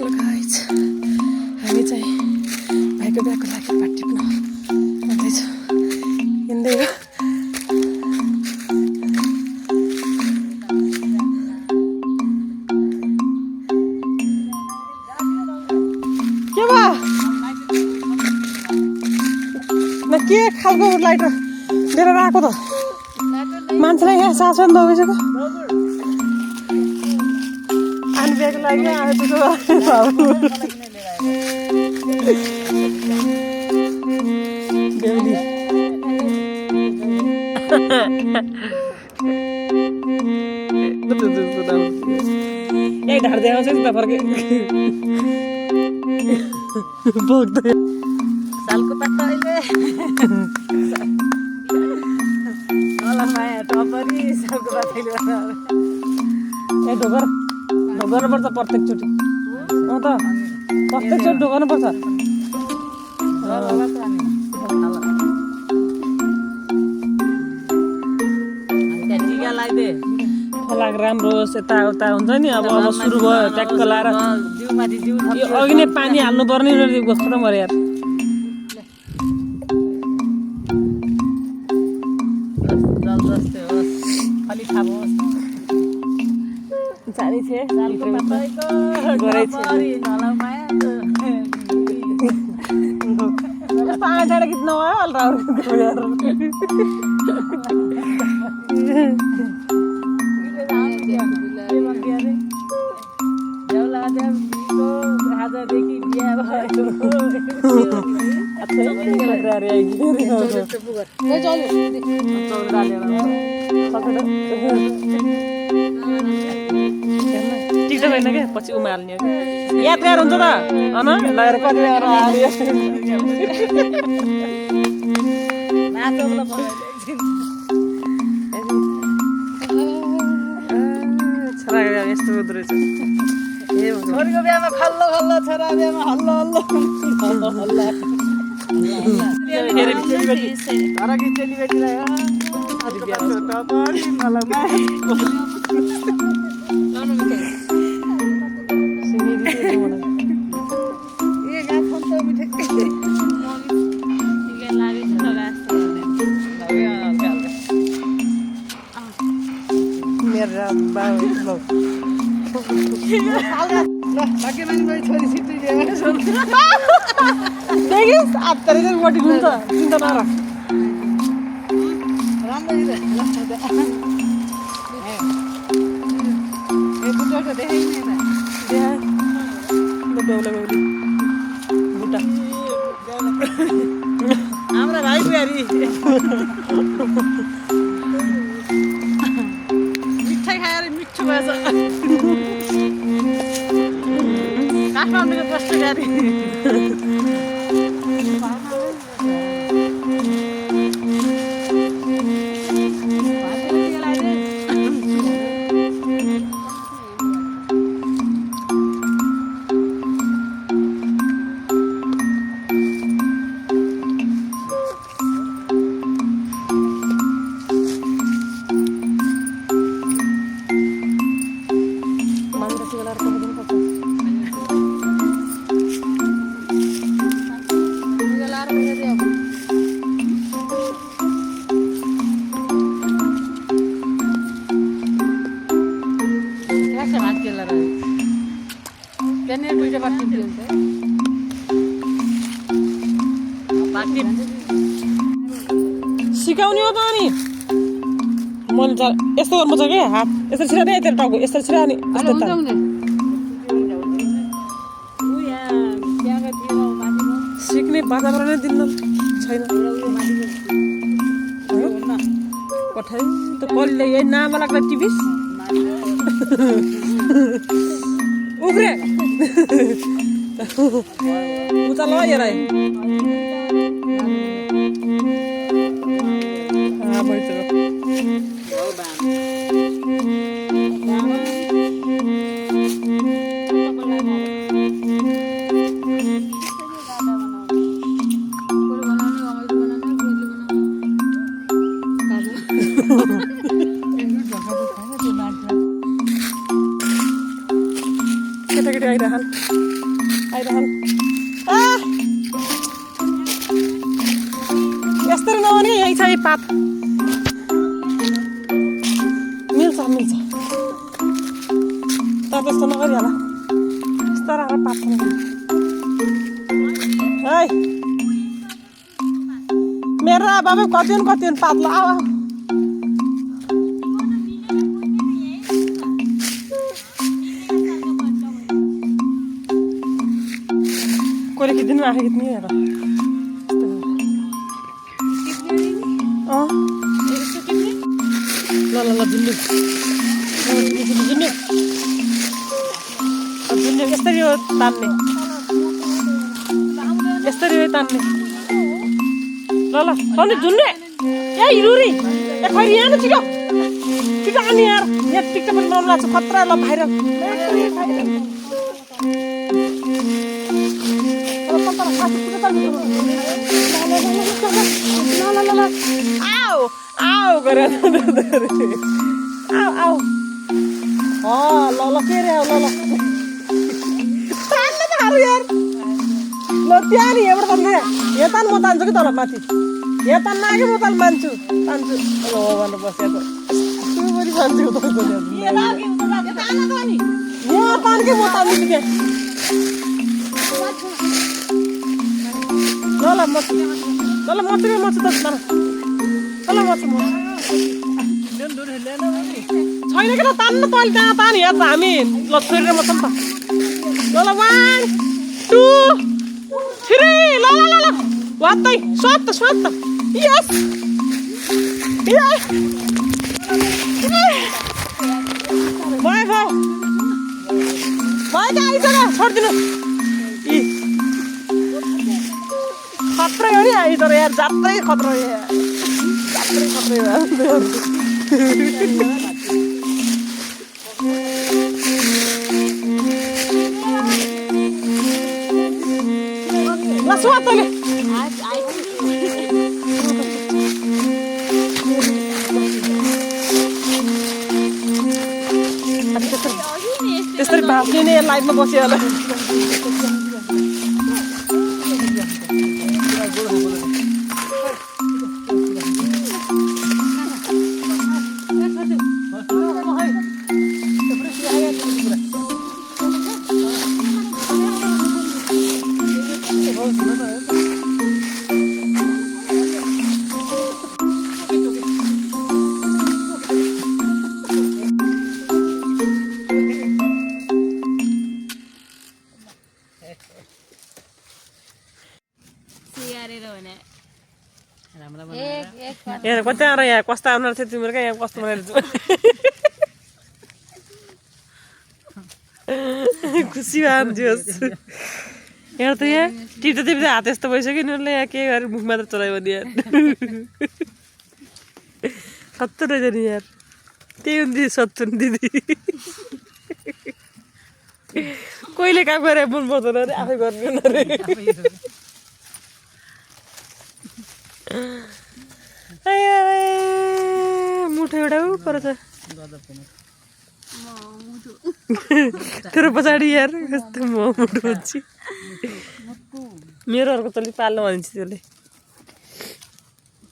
So guys हामी चाहिँ भाइको बिहाको लागि पार्टी टिप्न जाँदैछौँ। हिँड्दै हो के भयो न के खालको लाइट लिएर आएको त मान्छेलाई यहाँ सास पनि दबिसक्यो आनी बिहाको लागि आएको बेहुली यही ढाड्दै आउँछ नि त फर्के बोक्दै सालको पात अहिले होला माया टपरी सालको पात अहिले ए ढोगर ढोगर्नुपर्छ प्रत्येकचोटि त प्रत्येकचोटि ढोगर्नुपर्छ टिका लगाइदे फलाक राम्रो होस् यताउता हुन्छ नि अब सुरु भयो ट्याक्क लाएर जिउमाथि जिउ यो अघि नै पानी हाल्नु पर्ने खतम गरे यार जल जस्तै होस् अलि थाहा होस् जाने थिए सालको पातैको टपरी होला माया पाँच डाँडा गीत नआयो आजदेखि बिहा टिकटक होइन क्या पछि उमाल्ने यादगार हुन्छ त अन लगेर कति छोरा यस्तो हुँदो रहेछ छोरीको बिहामा खल्लो खल्लो छोरा बिहामा हल्लो हल्लो हल्ला घरकी चेलीबेटी छोरी छिट्टी देखिस् आत्तरी चाहिँ बटी हुन्छ चिन्ता नर हाम्रा भाइ बुहारी मिठाई खाएर मिठो भएछ काठमाडौँको कस्तो गाडी सिकाउने हो त अनि मैले यस्तो गर्नुपर्छ कि हात यसरी छिरा यता टाउको यसरी छिरा अनि सिक्ने वातावरणै दिन्न छैन पठाइ त कसले यही नामा लाग्दा टिपिस उफ्रे उता ल हेर केटाकेटी आइरहन् खाइरहन् यस्तरी नभने यहीँ छ यही पात मिल्छ मिल्छ तर त्यस्तो नगरी होला यस्तो राम्रो पात है मेरो बाबा कति पात ल आऊ कोरे खिच्दिनु आँखा खिच्नु हेर ल ल ल झुन्ड्यो यसरी हो तान्ने यसरी हो तान्ने ल ल अनि झुन्ने ए रुरी ए खै यहाँ न छिटो छिटो आनी यार यहाँ टिक्ट पनि लाउनु लाग्छ खतरा ल बाहिर आऊ आऊ गरेर आऊ आऊ ल ल के रे ल ल तान्न त हारु यार ल त्यहाँ नि एउटा तान्ने यहाँ तान म तान्छु कि तल माथि यहाँ तान्न आगे म तान मान्छु तान्छु ल भनेर बस्या त त्यो पनि मान्छु यहाँ तान के म तान्छु के ल ल म त ल म छैन कि त तान्न तैँले त्यहाँ तान यहाँ त हामी ल छोडेर म त ल ल 1 2 3 ल ल ल ल वात्तै स्वात्त यस भयो आइसक्यो छोडिदिनु खत्रै हो नि आइ तर यार जात्रै खतरा ल सुवा तैँले त्यसरी भाँच्ने नै लाइफमा बस्यो होला यहाँ कति आएर यहाँ कस्तो आउनु थियो तिम्रो क्या यहाँ कस्तो बनाएर खुसी भएछ यहाँ त यहाँ टिप्दा टिप्दै हात यस्तो भइसक्यो नि यहाँ के गरेर मुख मात्र चलायो भने यार सत्तर रहेछ नि यार त्यही हुन्थ्यो 70 दिदी कहिले काम गरेर मन पर्दैन अरे आफै गर्नु अरे मुठो एउटा पर छ तेरो पछाडि यार कस्तो मुठो हुन्छ मेरोहरूको तले पाल्नु भन्छ त्यसले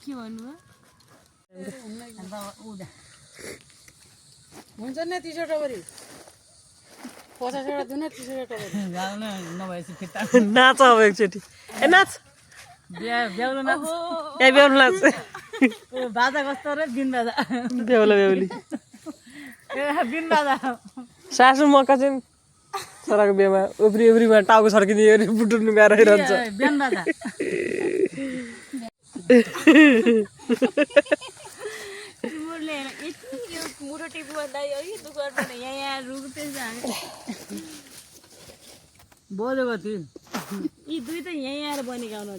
के भन्नु हुन्छ नि 30 टबरी 50 वटा दुन 30 टबरी नाच अब एकचोटि ए नाच ब्याउलो नाच ए ब्याउलो नाच बाजा कस्तो रे बिन बाजा बेहुली ए बिन बाजा सासु मका चाहिँ छोराको बिहेमा उब्रीमा टाउको छर्किने बुटुल्नु गाह्रो रहन्छ बिन बाजा मुटो टिपु भन्दा दुख गर्दैन यहाँ रुक्दै जाने बोलेको थिएँ यी दुई त यहीँ आएर बनेको आउनु